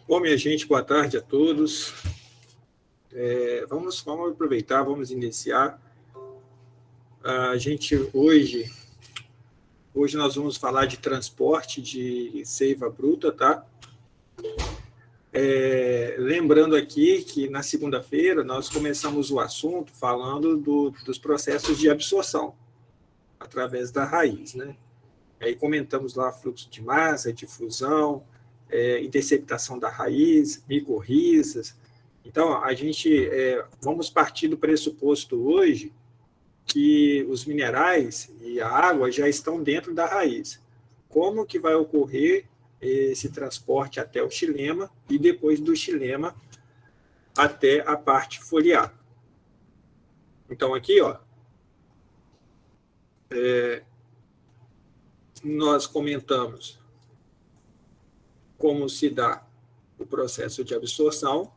Bom, minha gente, boa tarde a todos. Vamos aproveitar, vamos iniciar. A gente hoje nós vamos falar de transporte de seiva bruta, tá? Lembrando aqui que na segunda-feira nós começamos o assunto falando dos processos de absorção através da raiz, né? Aí comentamos lá fluxo de massa, difusão, interceptação da raiz, micorrizas. Então, a gente vamos partir do pressuposto hoje que os minerais e a água já estão dentro da raiz. Como que vai ocorrer esse transporte até o xilema e depois do xilema até a parte foliar? Então, aqui, ó, nós comentamos como se dá o processo de absorção,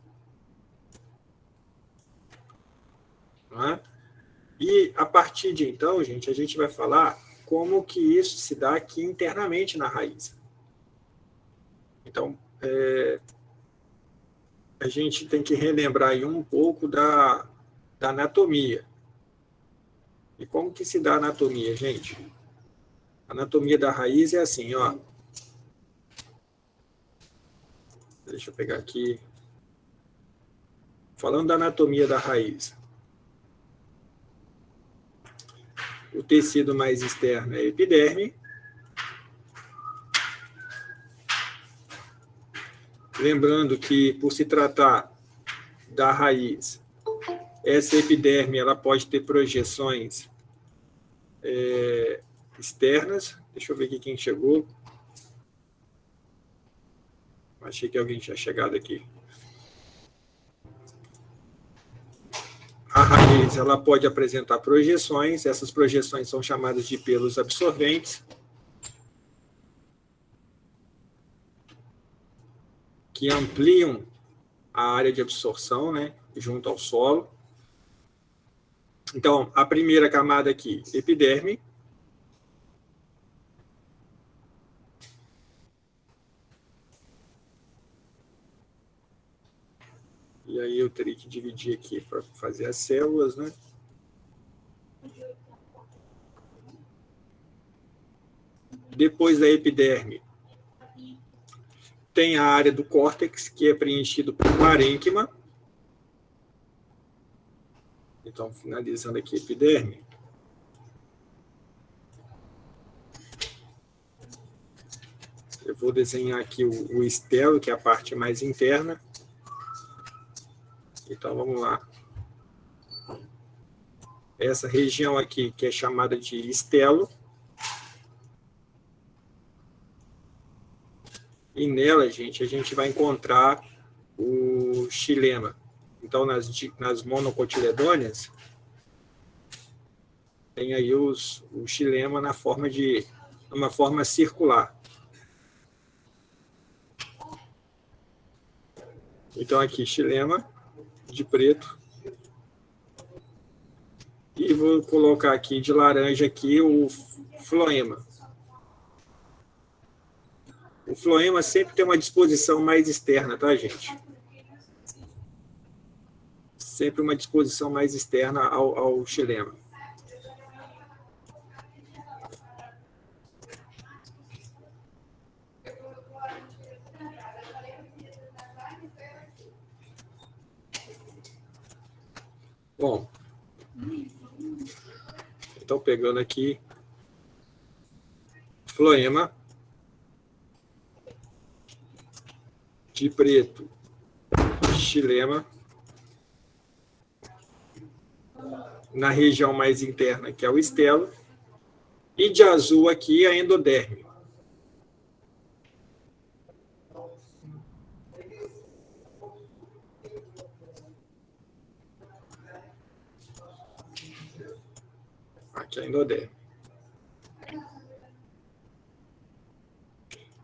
né? E a partir de então, gente, a gente vai falar como que isso se dá aqui internamente na raiz. Então, a gente tem que relembrar aí um pouco da anatomia. E como que se dá a anatomia, gente? A anatomia da raiz é assim, ó. Deixa eu pegar aqui. Falando da anatomia da raiz. O tecido mais externo é a epiderme. Lembrando que, por se tratar da raiz, essa epiderme ela pode ter projeções externas. Deixa eu ver aqui quem chegou. Achei que alguém tinha chegado aqui. A raiz ela pode apresentar projeções. Essas projeções são chamadas de pelos absorventes, que ampliam a área de absorção, né, junto ao solo. Então, a primeira camada aqui, epiderme. E aí eu teria que dividir aqui para fazer as células, né? Depois da epiderme, tem a área do córtex, que é preenchido por parênquima. Então, finalizando aqui a epiderme. Eu vou desenhar aqui o estelo, que é a parte mais interna. Então, vamos lá. Essa região aqui, que é chamada de estelo. E nela, gente, a gente vai encontrar o xilema. Então, nas monocotiledôneas, tem aí o xilema na forma de uma forma circular. Então, aqui, xilema de preto. E vou colocar aqui de laranja aqui o floema. O floema sempre tem uma disposição mais externa, tá, gente? Sempre uma disposição mais externa ao xilema. Bom, então pegando aqui floema de preto, xilema, na região mais interna, que é o estelo, e de azul aqui a endoderme. Aqui é a endoderme.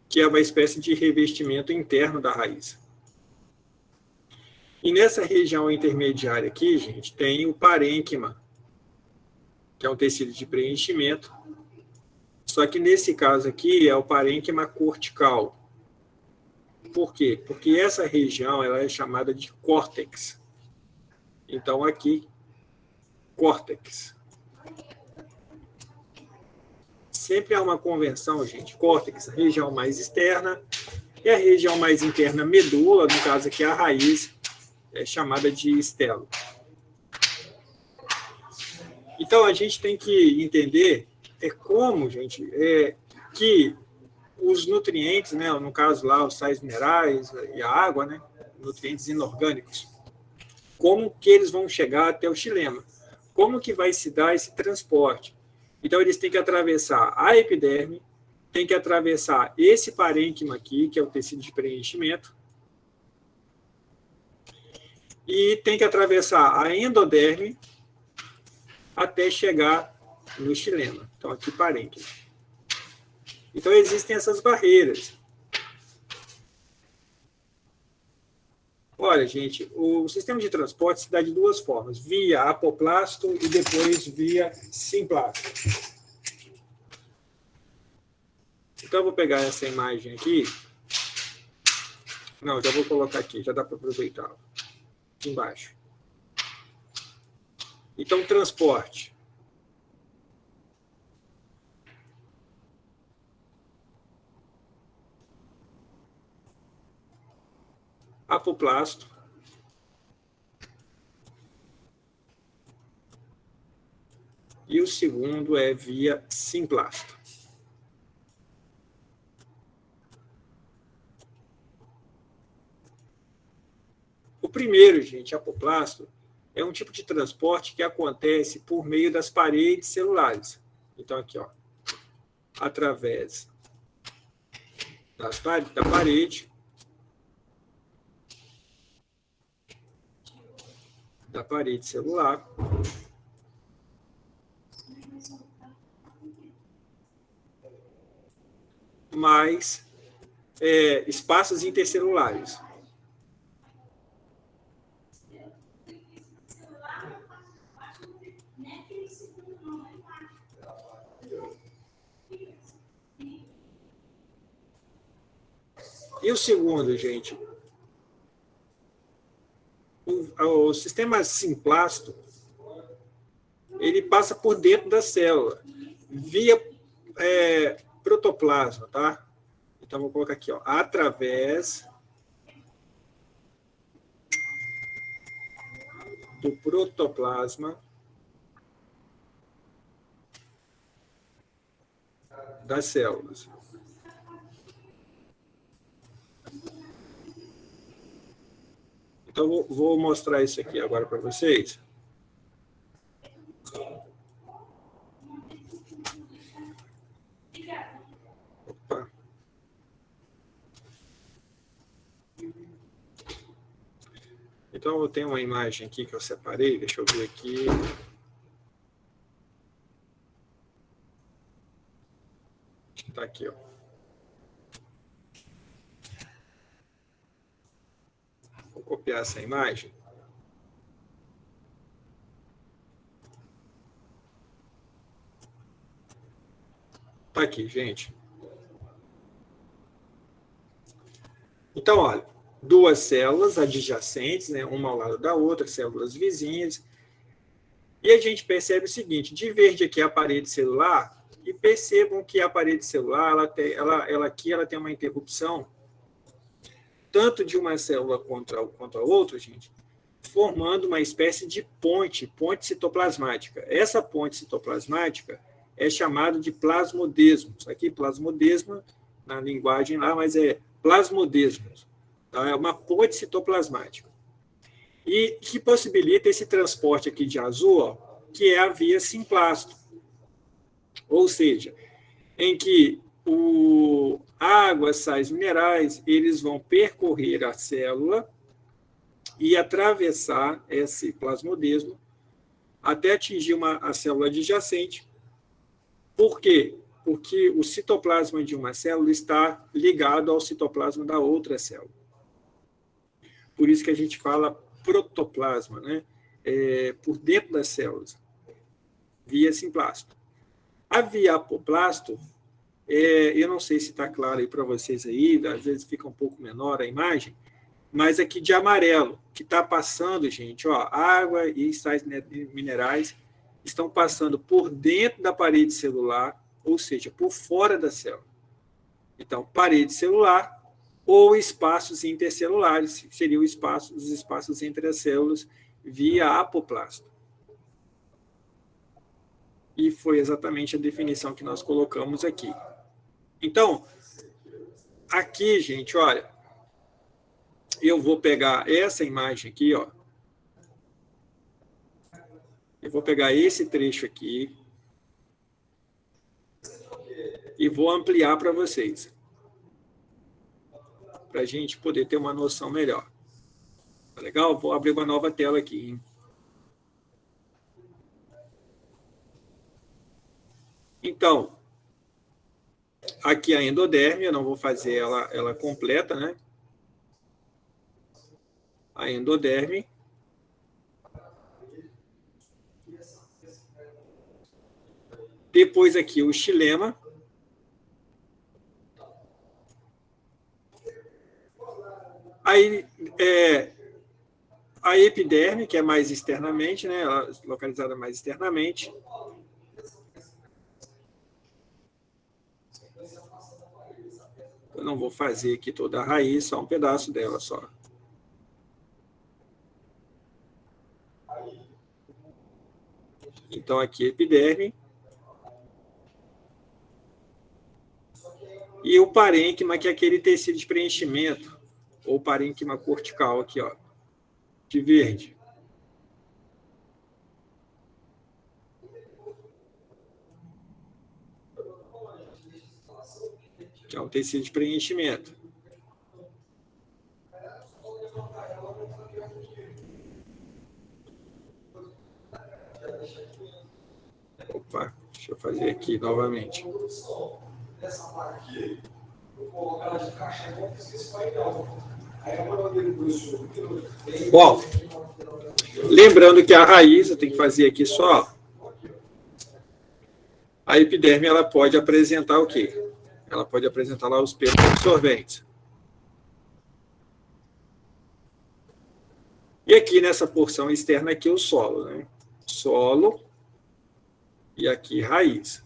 Que é uma espécie de revestimento interno da raiz. E nessa região intermediária aqui, gente, tem o parênquima, que é um tecido de preenchimento. Só que nesse caso aqui é o parênquima cortical. Por quê? Porque essa região ela é chamada de córtex. Então, aqui, córtex. Sempre há uma convenção, gente. Córtex, região mais externa, e a região mais interna, medula, no caso aqui, a raiz, é chamada de estelo. Então, a gente tem que entender como, gente, que os nutrientes, né, no caso lá, os sais minerais e a água, né, nutrientes inorgânicos, como que eles vão chegar até o xilema? Como que vai se dar esse transporte? Então, eles têm que atravessar a epiderme, tem que atravessar esse parênquima aqui, que é o tecido de preenchimento, e tem que atravessar a endoderme até chegar no xilema. Então, aqui, parênquima. Então, existem essas barreiras. Olha, gente, o sistema de transporte se dá de duas formas, via apoplasto e depois via simplasto. Então, eu vou pegar essa imagem aqui. Não, já vou colocar aqui, já dá para aproveitar. Aqui embaixo. Então, transporte. Apoplasto. E o segundo é via simplasto. O primeiro, gente, apoplasto, é um tipo de transporte que acontece por meio das paredes celulares. Então, aqui, ó, através da parede celular, mais espaços intercelulares. E o segundo, gente, o sistema simplasto, ele passa por dentro da célula, via protoplasma, tá? Então, vou colocar aqui, ó, através do protoplasma das células. Então, vou mostrar isso aqui agora para vocês. Opa. Então, eu tenho uma imagem aqui que eu separei, deixa eu ver aqui. Está aqui, ó. Vou copiar essa imagem. Está aqui, gente. Então, olha, duas células adjacentes, né, uma ao lado da outra, células vizinhas. E a gente percebe o seguinte, de verde aqui a parede celular, e percebam que a parede celular, ela tem uma interrupção, tanto de uma célula quanto a outra, gente, formando uma espécie de ponte citoplasmática. Essa ponte citoplasmática é chamada de plasmodesmos. Aqui, plasmodesma, na linguagem lá, mas é plasmodesmos. Tá? É uma ponte citoplasmática. E que possibilita esse transporte aqui de azul, ó, que é a via simplasto. Ou seja, em que água, sais minerais, eles vão percorrer a célula e atravessar esse plasmodesmo até atingir a célula adjacente. Por quê? Porque o citoplasma de uma célula está ligado ao citoplasma da outra célula. Por isso que a gente fala protoplasma, né? Por dentro das células, via simplasto. A via apoplasto Eu não sei se está claro aí para vocês aí, às vezes fica um pouco menor a imagem, mas aqui de amarelo, que está passando, gente, ó, água e sais minerais estão passando por dentro da parede celular, ou seja, por fora da célula. Então, parede celular ou espaços intercelulares, que seriam os espaços entre as células via apoplasto. E foi exatamente a definição que nós colocamos aqui. Então, aqui, gente, olha, eu vou pegar essa imagem aqui, ó. Eu vou pegar esse trecho aqui e vou ampliar para vocês, para a gente poder ter uma noção melhor. Tá legal? Vou abrir uma nova tela aqui, hein? Então, aqui a endoderme, eu não vou fazer ela completa, né? A endoderme. Depois aqui o xilema. Aí, a epiderme, que é mais externamente, né? Ela é localizada mais externamente. Eu não vou fazer aqui toda a raiz, só um pedaço dela só. Então, aqui epiderme. E o parênquima, que é aquele tecido de preenchimento, ou parênquima cortical aqui, ó, de verde. Que é um tecido de preenchimento. Opa, deixa eu fazer aqui novamente. Essa parte aqui, eu coloco ela de caixa e eu fiz esse painel. Aí eu mandei pro bom, lembrando que a raiz, eu tenho que fazer aqui só. A epiderme, ela pode apresentar o quê? Ela pode apresentar lá os pelos absorventes. E aqui nessa porção externa aqui o solo, né? Solo e aqui raiz.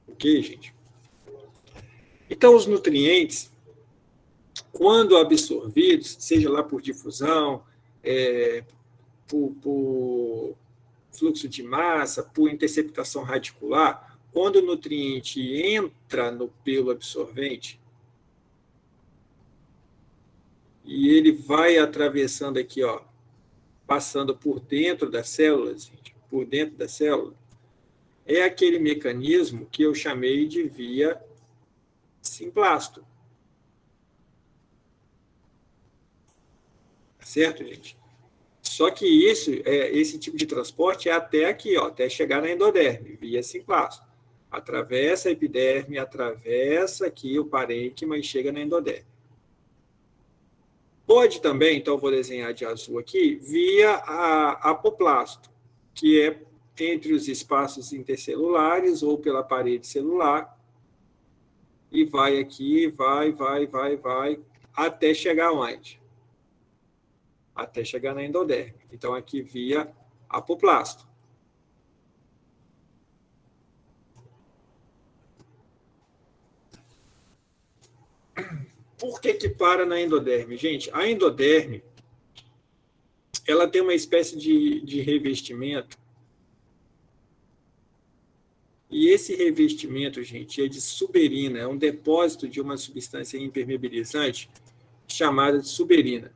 Ok, gente? Então, os nutrientes, quando absorvidos, seja lá por difusão, por fluxo de massa, por interceptação radicular, quando o nutriente entra no pelo absorvente, e ele vai atravessando aqui, ó, passando por dentro das células, gente, por dentro da célula, é aquele mecanismo que eu chamei de via simplasto. Certo, gente? Só que esse tipo de transporte é até aqui, ó, até chegar na endoderme, via simplasto. Atravessa a epiderme, atravessa aqui o parênquima e chega na endoderme. Pode também, então vou desenhar de azul aqui, via apoplasto, que é entre os espaços intercelulares ou pela parede celular, e vai aqui, vai, até chegar onde? Até chegar na endoderme. Então, aqui via apoplasto. Por que para na endoderme? Gente, a endoderme, ela tem uma espécie de revestimento. E esse revestimento, gente, é de suberina, é um depósito de uma substância impermeabilizante chamada de suberina.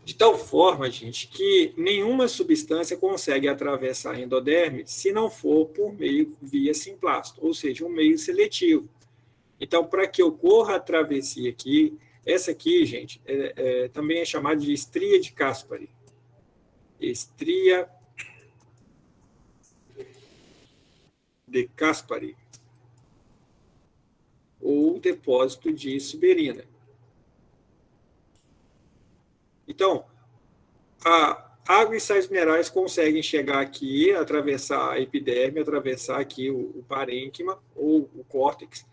De tal forma, gente, que nenhuma substância consegue atravessar a endoderme se não for por meio via simplasto, ou seja, um meio seletivo. Então, para que ocorra a travessia aqui, essa aqui, gente, também é chamada de estria de Caspari. Estria de Caspari, ou depósito de suberina. Então, a água e sais minerais conseguem chegar aqui, atravessar a epiderme, atravessar aqui o parênquima ou o córtex,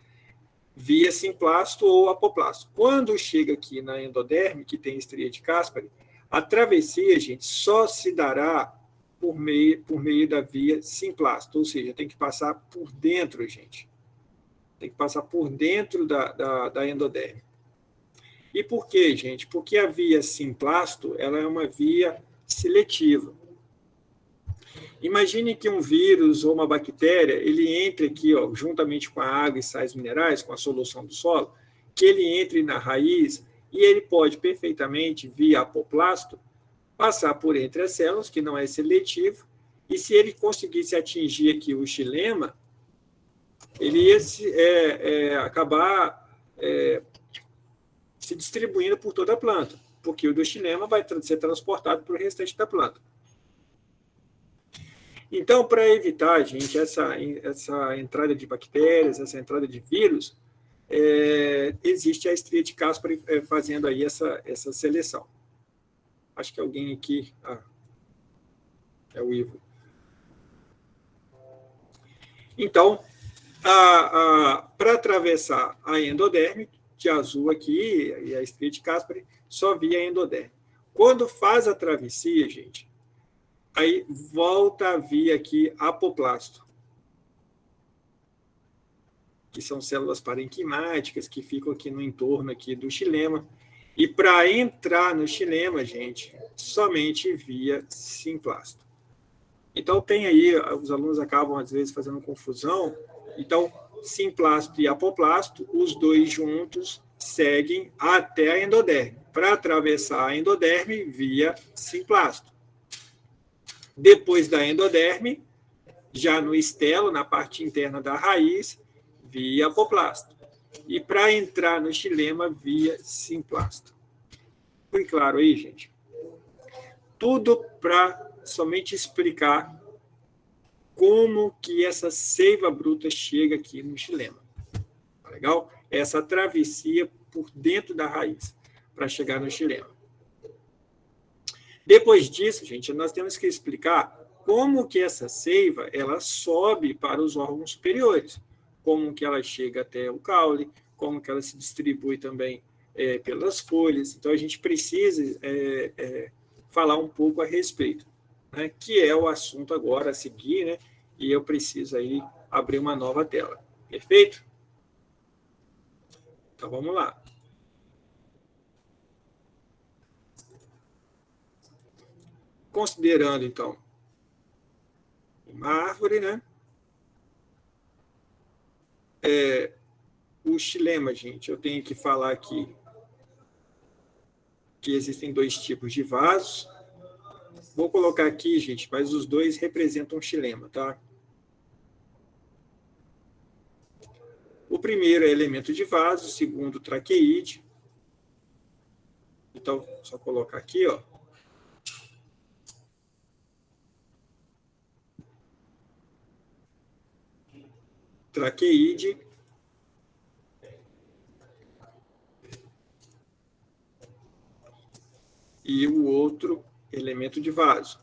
via simplasto ou apoplasto. Quando chega aqui na endoderme, que tem estria de Caspary, a travessia, gente, só se dará por meio da via simplasto, ou seja, tem que passar por dentro, gente. Tem que passar por dentro da endoderme. E por quê, gente? Porque a via simplasto, ela é uma via seletiva. Imagine que um vírus ou uma bactéria, ele entre aqui, ó, juntamente com a água e sais minerais, com a solução do solo, que ele entre na raiz e ele pode perfeitamente, via apoplasto, passar por entre as células, que não é seletivo, e se ele conseguisse atingir aqui o xilema, ele ia acabar se distribuindo por toda a planta, porque o do xilema vai ser transportado para o restante da planta. Então, para evitar, gente, essa entrada de bactérias, essa entrada de vírus, existe a estria de Caspary fazendo aí essa seleção. Acho que alguém aqui... é o Ivo. Então, para atravessar a endoderme, de azul aqui, e a estria de Caspary, só via endoderme. Quando faz a travessia, gente, aí volta a vir aqui apoplasto, que são células parenquimáticas que ficam aqui no entorno aqui do xilema. E para entrar no xilema, gente, somente via simplasto. Então, tem aí, os alunos acabam, às vezes, fazendo confusão. Então, simplasto e apoplasto, os dois juntos seguem até a endoderme. Para atravessar a endoderme, via simplasto. Depois da endoderme, já no estelo, na parte interna da raiz, via apoplasto. E para entrar no xilema, via simplasto. Foi claro aí, gente? Tudo para somente explicar como que essa seiva bruta chega aqui no xilema. Tá legal? Essa travessia por dentro da raiz para chegar no xilema. Depois disso, gente, nós temos que explicar como que essa seiva ela sobe para os órgãos superiores, como que ela chega até o caule, como que ela se distribui também pelas folhas. Então, a gente precisa falar um pouco a respeito, né, que é o assunto agora a seguir, né, e eu preciso aí abrir uma nova tela. Perfeito? Então, vamos lá. Considerando, então, uma árvore, né? O xilema, gente, eu tenho que falar aqui que existem dois tipos de vasos. Vou colocar aqui, gente, mas os dois representam xilema, tá? O primeiro é elemento de vaso, o segundo traqueíde. Então, só colocar aqui, ó. Traqueíde. E o outro elemento de vaso.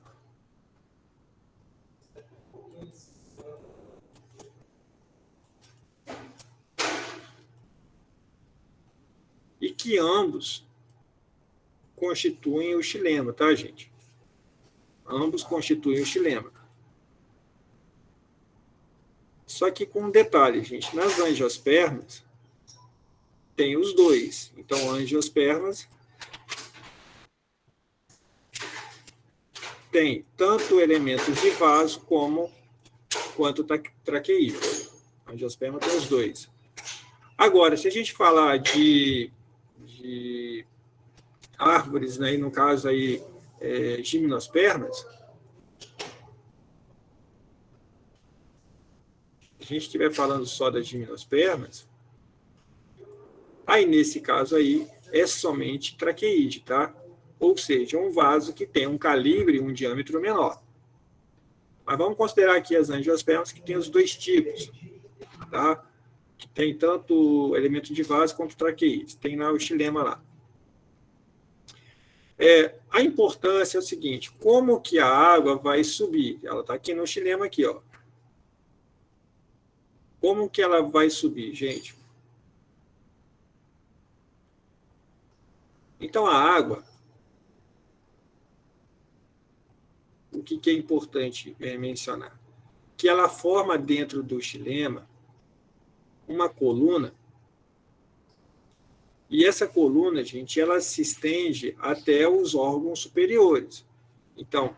E que ambos constituem o xilema, tá, gente? Ambos constituem o xilema. Só que com um detalhe, gente. Nas angiospermas, tem os dois. Então, angiospermas tem tanto elementos de vaso quanto traqueídeos. Angiosperma tem os dois. Agora, se a gente falar de árvores, né, e no caso aí, gimnospermas, se a gente estiver falando só das gimnospermas, aí nesse caso aí é somente traqueíde, tá? Ou seja, um vaso que tem um calibre e um diâmetro menor. Mas vamos considerar aqui as angiospermas que tem os dois tipos, tá? Que tem tanto elemento de vaso quanto traqueíde. Tem lá o xilema lá. A importância é o seguinte, como que a água vai subir? Ela está aqui no xilema, aqui, ó. Como que ela vai subir, gente? Então, a água, o que é importante mencionar? Que ela forma dentro do xilema uma coluna, e essa coluna, gente, ela se estende até os órgãos superiores. Então,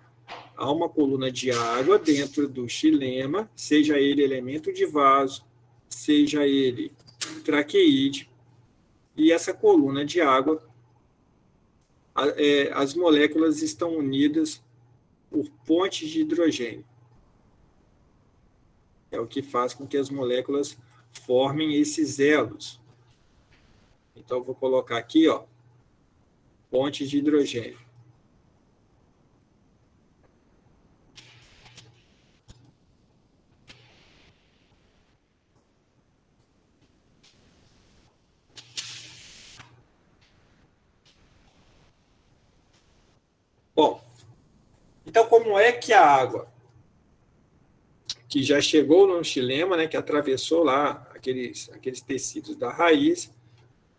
há uma coluna de água dentro do xilema, seja ele elemento de vaso, seja ele traqueíde, e essa coluna de água, as moléculas estão unidas por pontes de hidrogênio. É o que faz com que as moléculas formem esses elos. Então, eu vou colocar aqui, ó, pontes de hidrogênio. Bom, então, como é que a água, que já chegou no xilema, né, que atravessou lá aqueles tecidos da raiz,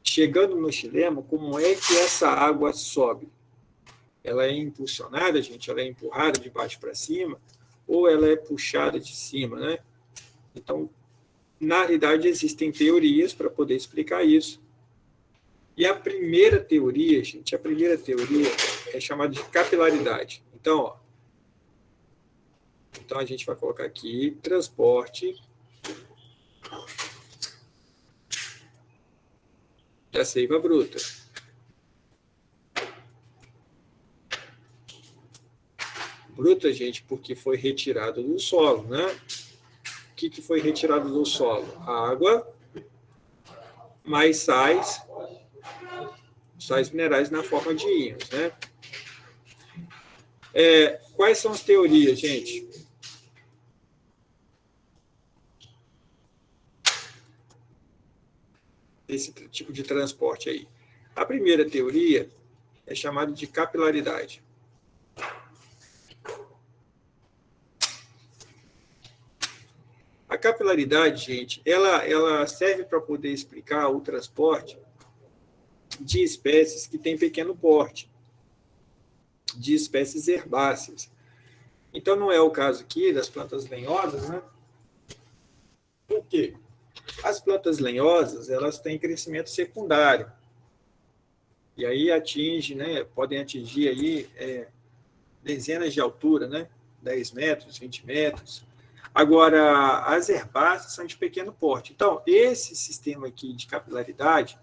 chegando no xilema, como é que essa água sobe? Ela é impulsionada, gente? Ela é empurrada de baixo para cima? Ou ela é puxada de cima, né? Então, na realidade, existem teorias para poder explicar isso. E a primeira teoria, gente, é chamada de capilaridade. Então, ó, então a gente vai colocar aqui transporte da seiva bruta. Bruta, gente, porque foi retirado do solo, né? O que foi retirado do solo? A água, mais sais minerais na forma de íons, né? Quais são as teorias, gente? Esse tipo de transporte aí. A primeira teoria é chamada de capilaridade. A capilaridade, gente, ela serve para poder explicar o transporte de espécies que têm pequeno porte, de espécies herbáceas. Então, não é o caso aqui das plantas lenhosas, né? Por quê? As plantas lenhosas, elas têm crescimento secundário. E aí podem atingir aí dezenas de altura, né? 10 metros, 20 metros. Agora, as herbáceas são de pequeno porte. Então, esse sistema aqui de capilaridade,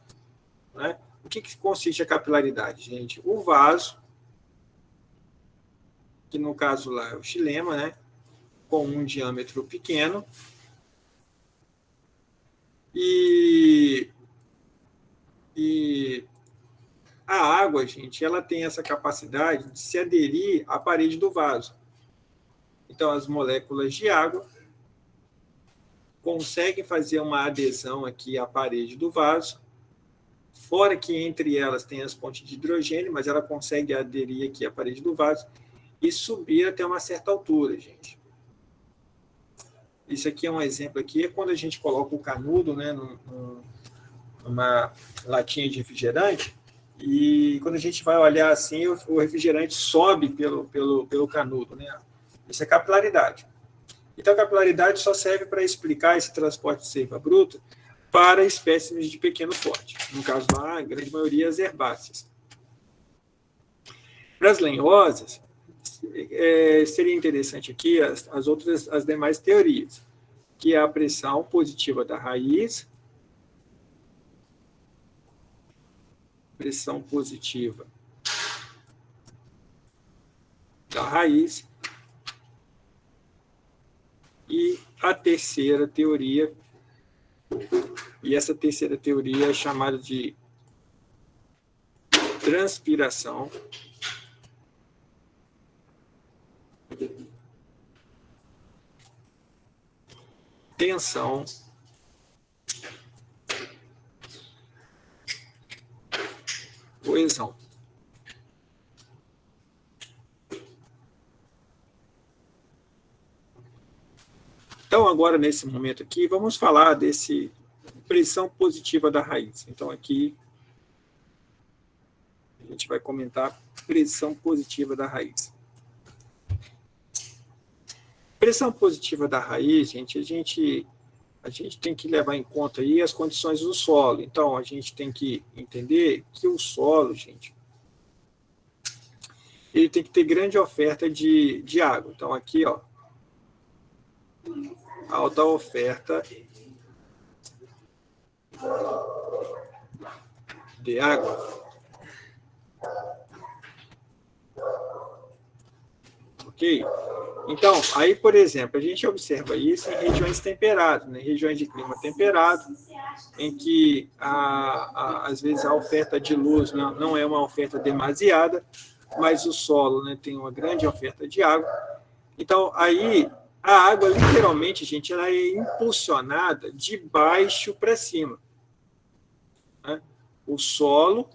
né? O que consiste a capilaridade, gente? O vaso, que no caso lá é o xilema, né? Com um diâmetro pequeno. E a água, gente, ela tem essa capacidade de se aderir à parede do vaso. Então, as moléculas de água conseguem fazer uma adesão aqui à parede do vaso, fora que entre elas tem as pontes de hidrogênio, mas ela consegue aderir aqui à parede do vaso e subir até uma certa altura, gente. Isso aqui é um exemplo aqui, é quando a gente coloca o canudo, né, numa latinha de refrigerante, e quando a gente vai olhar assim, o refrigerante sobe pelo canudo, né? Isso é capilaridade. Então, a capilaridade só serve para explicar esse transporte de seiva bruta para espécimes de pequeno porte. No caso lá, a grande maioria as herbáceas. Para as lenhosas, seria interessante aqui as demais teorias, que é a pressão positiva da raiz, pressão positiva da raiz, e a terceira teoria, e essa terceira teoria é chamada de transpiração tensão coesão. agora, nesse momento aqui, vamos falar desse pressão positiva da raiz. Então, aqui, a gente vai comentar pressão positiva da raiz. Pressão positiva da raiz, gente, a gente tem que levar em conta aí as condições do solo. Então, a gente tem que entender que o solo, gente, ele tem que ter grande oferta de água. Então, aqui, ó, alta oferta de água. Ok? Então, aí, por exemplo, a gente observa isso em regiões temperadas, né? Regiões de clima temperado, em que, às vezes, a oferta de luz não é uma oferta demasiada, mas o solo, né, tem uma grande oferta de água. Então, aí, a água, literalmente, gente, ela é impulsionada de baixo para cima, né? O solo,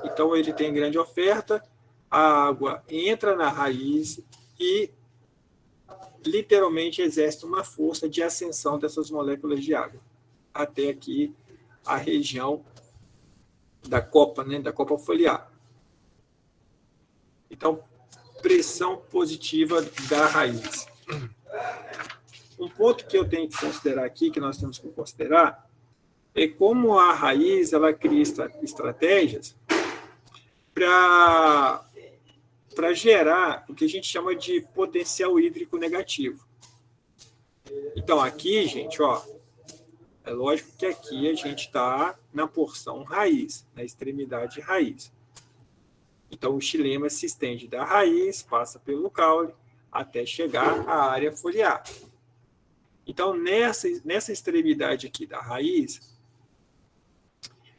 então, ele tem grande oferta, a água entra na raiz e, literalmente, exerce uma força de ascensão dessas moléculas de água até aqui a região da copa, né, da copa foliar. Então, pressão positiva da raiz. Um ponto que eu tenho que considerar aqui, que nós temos que considerar, é como a raiz ela cria estratégias para gerar o que a gente chama de potencial hídrico negativo. Então, aqui, gente, ó, é lógico que aqui a gente está na porção raiz, na extremidade raiz. Então, o xilema se estende da raiz, passa pelo caule, até chegar à área foliar. Então, nessa extremidade aqui da raiz,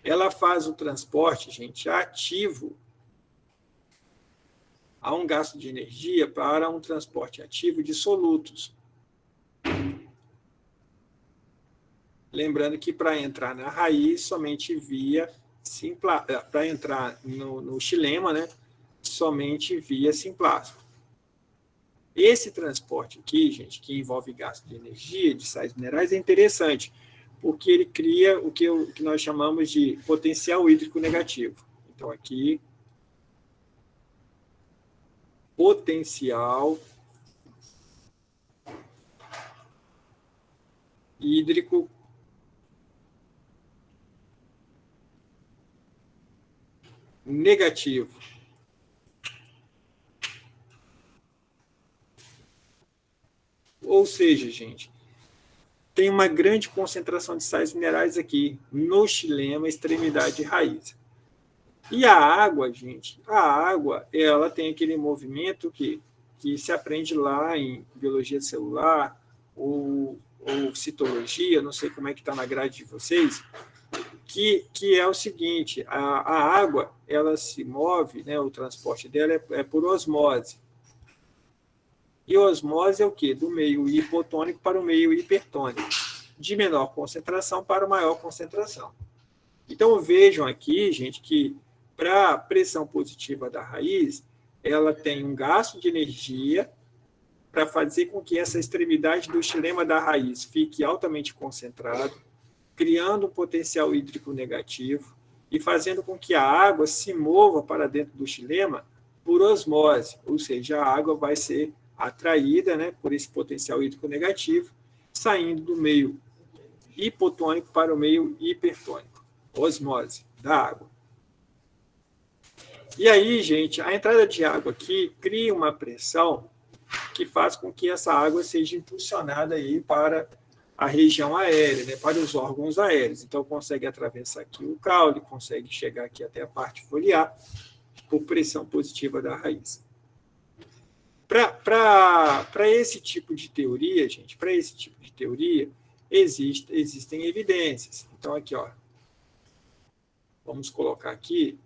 ela faz o transporte, gente, ativo. Há um gasto de energia para um transporte ativo de solutos. Lembrando que para entrar na raiz, somente para entrar no xilema, né, somente via simplasma. Esse transporte aqui, gente, que envolve gasto de energia, de sais minerais, é interessante, porque ele cria o que nós chamamos de potencial hídrico negativo. Então, aqui, potencial hídrico negativo. Ou seja, gente, tem uma grande concentração de sais minerais aqui no xilema, extremidade raiz. E a água, gente, ela tem aquele movimento que se aprende lá em biologia celular ou citologia, não sei como é que está na grade de vocês, que é o seguinte, a água, ela se move, né, o transporte dela é por osmose. E osmose é o quê? Do meio hipotônico para o meio hipertônico, de menor concentração para maior concentração. Então, vejam aqui, gente, que para a pressão positiva da raiz, ela tem um gasto de energia para fazer com que essa extremidade do xilema da raiz fique altamente concentrado, criando um potencial hídrico negativo e fazendo com que a água se mova para dentro do xilema por osmose, ou seja, a água vai ser atraída, né, por esse potencial hídrico negativo, saindo do meio hipotônico para o meio hipertônico, osmose da água. E aí, gente, a entrada de água aqui cria uma pressão que faz com que essa água seja impulsionada aí para a região aérea, né, para os órgãos aéreos. Então, consegue atravessar aqui o caule, consegue chegar aqui até a parte foliar, por pressão positiva da raiz. Para esse tipo de teoria, gente, existem evidências. Então, aqui, ó, vamos colocar aqui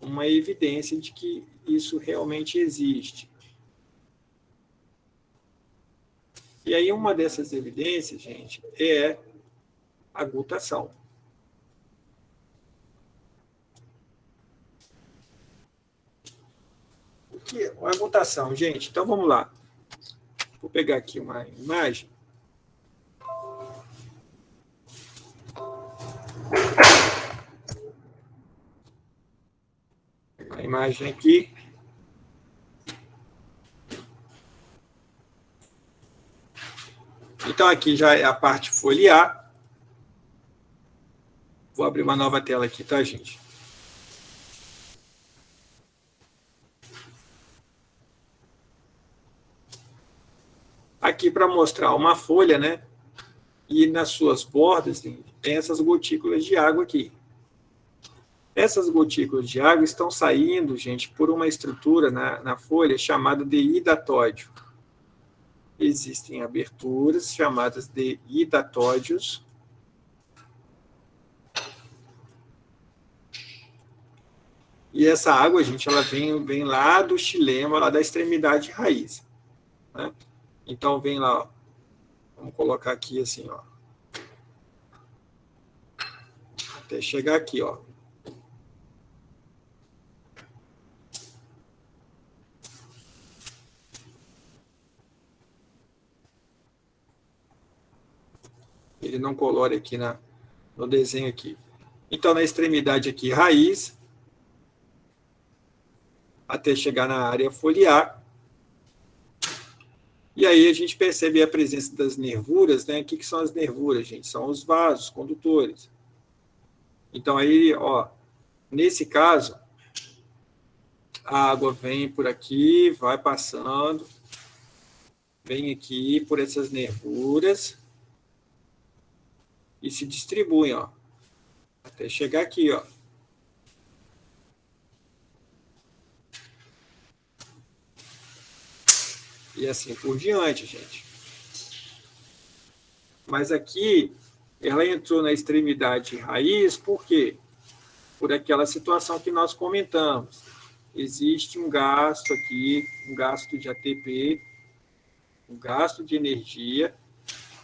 uma evidência de que isso realmente existe. E aí, uma dessas evidências, gente, é a gutação. O que é a gutação, gente? Então, vamos lá. Vou pegar aqui uma imagem. a imagem aqui. Então, aqui já é a parte foliar. Vou abrir uma nova tela aqui, tá, gente? Aqui para mostrar uma folha, né? E nas suas bordas tem essas gotículas de água aqui. Essas gotículas de água estão saindo, gente, por uma estrutura na folha chamada de hidatódio. Existem aberturas chamadas de hidatódios. E essa água, gente, ela vem lá do xilema, lá da extremidade raiz. Né? Então, vem lá, ó. Vamos colocar aqui assim, ó. Até chegar aqui, ó. Ele não colore aqui no desenho aqui. Então, na extremidade aqui, raiz, até chegar na área foliar. E aí a gente percebe a presença das nervuras, né? O que são as nervuras, gente? São os vasos condutores. Então, aí, ó, nesse caso, a água vem por aqui, vai passando, vem aqui por essas nervuras e se distribuem, ó, até chegar aqui, ó. E assim por diante, gente. Mas aqui, ela entrou na extremidade raiz, por quê? Por aquela situação que nós comentamos. Existe um gasto aqui, um gasto de ATP, um gasto de energia,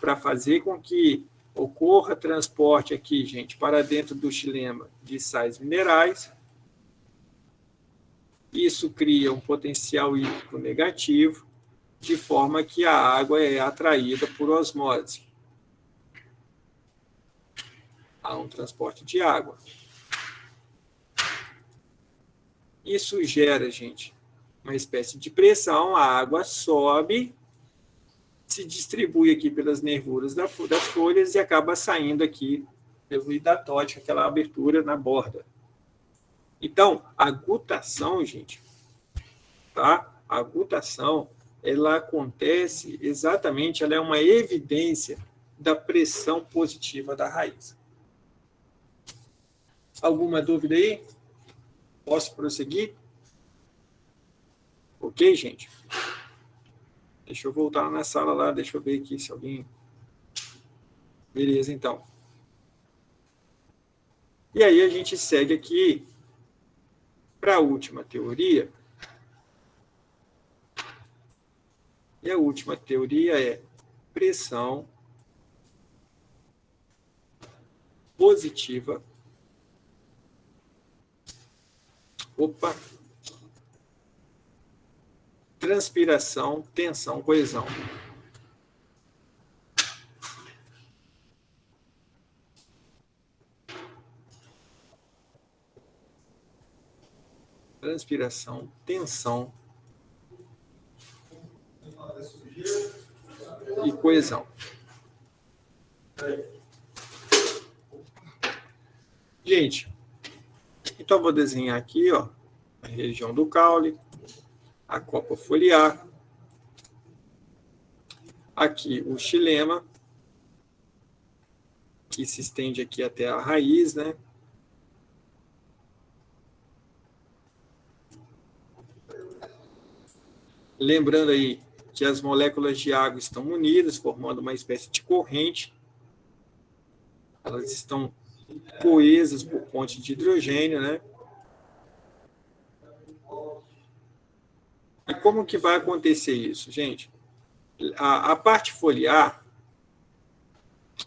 para fazer com que ocorra transporte aqui, gente, para dentro do xilema de sais minerais. Isso cria um potencial hídrico negativo, de forma que a água é atraída por osmose. Há um transporte de água. Isso gera, gente, uma espécie de pressão, a água sobe, se distribui aqui pelas nervuras das folhas e acaba saindo aqui pelo hidatódio, aquela abertura na borda. Então, a gutação, gente, tá? A gutação, ela acontece exatamente, ela é uma evidência da pressão positiva da raiz. Alguma dúvida aí? Posso prosseguir? Ok, gente? Deixa eu voltar na sala lá, deixa eu ver aqui se alguém... Beleza, então. E aí a gente segue aqui para a última teoria. E a última teoria é pressão positiva. Opa! Transpiração, tensão, coesão. Transpiração, tensão e coesão. Gente, então eu vou desenhar aqui, ó, a região do caule, a copa foliar, aqui o xilema, que se estende aqui até a raiz, né? Lembrando aí que as moléculas de água estão unidas, formando uma espécie de corrente. Elas estão coesas por ponte de hidrogênio, né? E como que vai acontecer isso, gente? A parte foliar,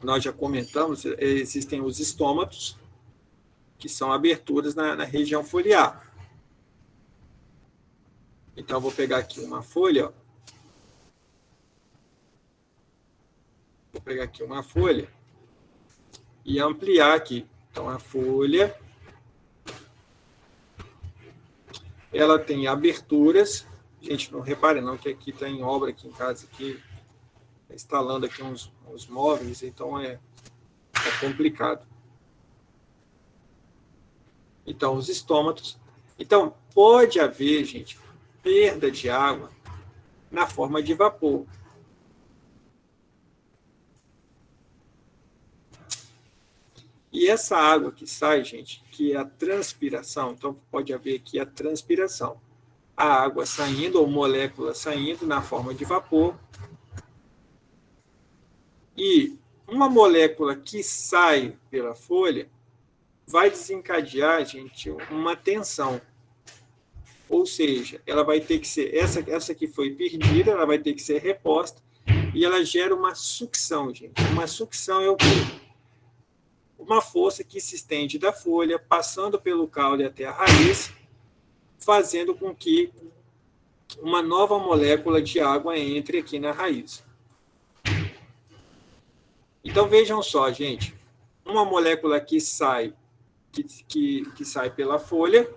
nós já comentamos, existem os estômatos, que são aberturas na região foliar. Então, eu vou pegar aqui uma folha, ó. Vou pegar aqui uma folha e ampliar aqui. Então, a folha ela tem aberturas. Gente, não repare não que aqui está em obra aqui em casa, aqui, instalando aqui uns móveis, então é complicado. Então, os estômatos. Então, pode haver, gente, perda de água na forma de vapor. E essa água que sai, gente, que é a transpiração, então pode haver aqui a transpiração. A água saindo, ou molécula saindo na forma de vapor. E uma molécula que sai pela folha vai desencadear, gente, uma tensão. Ou seja, ela vai ter que ser, essa que foi perdida, ela vai ter que ser reposta, e ela gera uma sucção, gente. Uma sucção é o quê? Uma força que se estende da folha, passando pelo caule até a raiz, fazendo com que uma nova molécula de água entre aqui na raiz. Então, vejam só, gente, uma molécula que sai, que sai pela folha,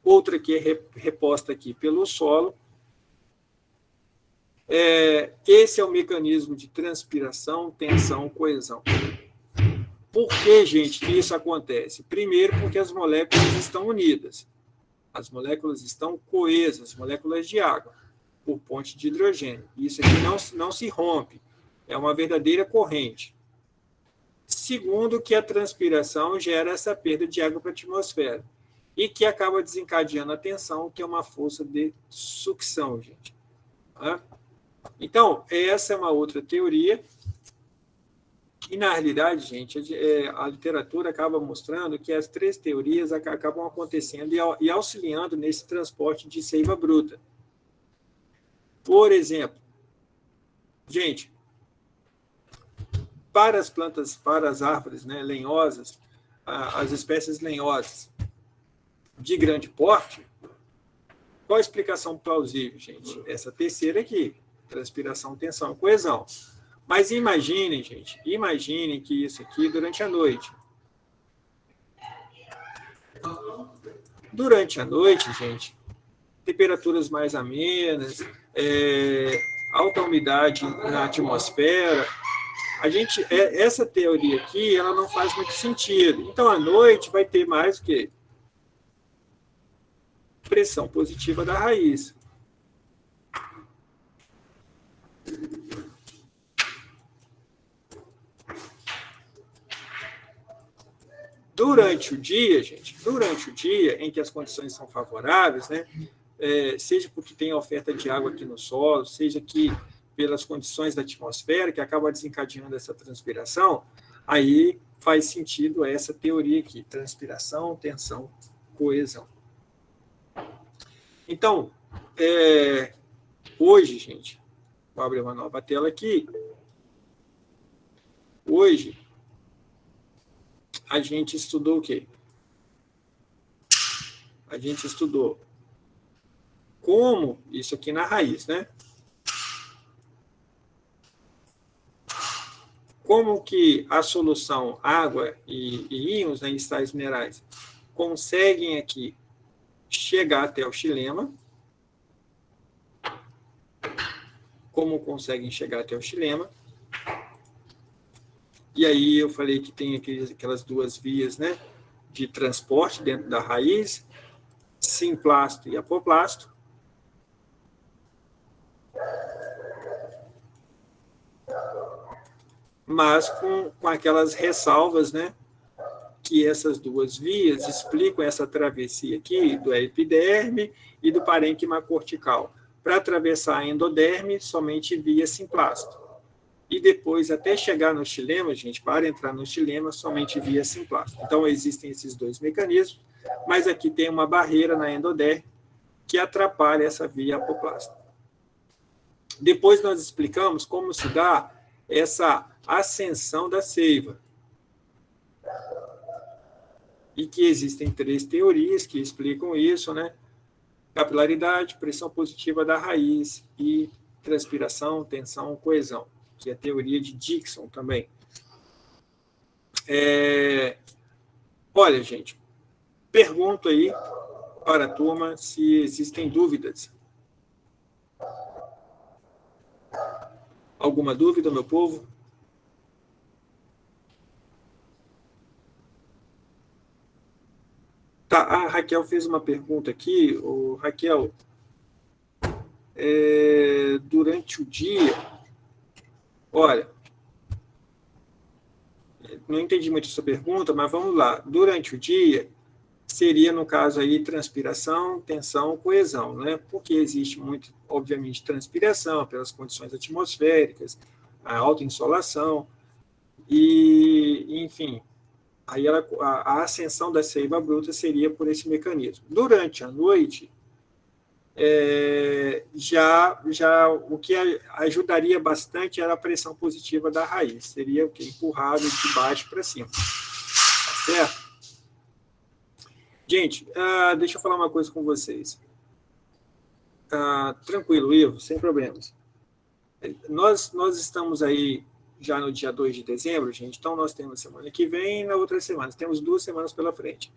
outra que é reposta aqui pelo solo. Esse é o mecanismo de transpiração, tensão, coesão. Por que, gente, que isso acontece? Primeiro, porque as moléculas estão unidas. As moléculas estão coesas, moléculas de água, por ponte de hidrogênio. Isso aqui não se rompe, é uma verdadeira corrente. Segundo, que a transpiração gera essa perda de água para a atmosfera e que acaba desencadeando a tensão, que é uma força de sucção, gente. Então, essa é uma outra teoria. E, na realidade, gente, a literatura acaba mostrando que as três teorias acabam acontecendo e auxiliando nesse transporte de seiva bruta. Por exemplo, gente, para as plantas, para as árvores, né, lenhosas, as espécies lenhosas de grande porte, qual a explicação plausível, gente? Essa terceira aqui, transpiração, tensão e coesão. Mas imaginem, gente, imaginem que isso aqui durante a noite. Durante a noite, gente, temperaturas mais amenas, alta umidade na atmosfera, essa teoria aqui, ela não faz muito sentido. Então, à noite vai ter mais o quê? Pressão positiva da raiz. Durante o dia, gente, durante o dia em que as condições são favoráveis, né, seja porque tem oferta de água aqui no solo, seja que pelas condições da atmosfera, que acaba desencadeando essa transpiração, aí faz sentido essa teoria aqui, transpiração, tensão, coesão. Então, hoje, gente, vou abrir uma nova tela aqui. Hoje, a gente estudou o quê? A gente estudou como, isso aqui na raiz, né? Como que a solução água e íons, né, em sais minerais, conseguem aqui chegar até o xilema. Como conseguem chegar até o xilema. E aí eu falei que tem aquelas duas vias, né, de transporte dentro da raiz, simplasto e apoplasto. Mas com aquelas ressalvas, né, que essas duas vias explicam essa travessia aqui do epiderme e do parênquima cortical. Para atravessar a endoderme, somente via simplasto. E depois, até chegar no xilema, gente, para entrar no xilema, somente via simplasto. Então, existem esses dois mecanismos, mas aqui tem uma barreira na endoderme que atrapalha essa via apoplasta. Depois nós explicamos como se dá essa ascensão da seiva. E que existem três teorias que explicam isso, né? Capilaridade, pressão positiva da raiz e transpiração, tensão, coesão, que é a teoria de Dickson também. Olha, gente, pergunto aí para a turma se existem dúvidas. Alguma dúvida, meu povo? Tá, a Raquel fez uma pergunta aqui. Raquel, durante o dia, olha, não entendi muito a sua pergunta, mas vamos lá. Durante o dia, seria, no caso aí, transpiração, tensão, coesão, né? Porque existe muito, obviamente, transpiração pelas condições atmosféricas, a alta insolação, e, enfim, aí a ascensão da seiva bruta seria por esse mecanismo. Durante a noite, já o que ajudaria bastante era a pressão positiva da raiz, seria o que? Empurrado de baixo para cima. Tá certo? Gente, deixa eu falar uma coisa com vocês. Tranquilo, Ivo, sem problemas. Nós estamos aí já no dia 2 de dezembro, gente, então nós temos semana que vem e na outra semana. Temos 2 semanas pela frente.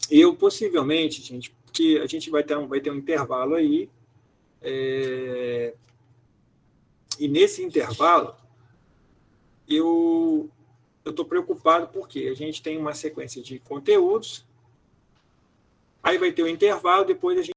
Eu, possivelmente, gente, porque a gente vai ter um intervalo aí, e nesse intervalo, eu estou preocupado porque a gente tem uma sequência de conteúdos, aí vai ter o intervalo, depois a gente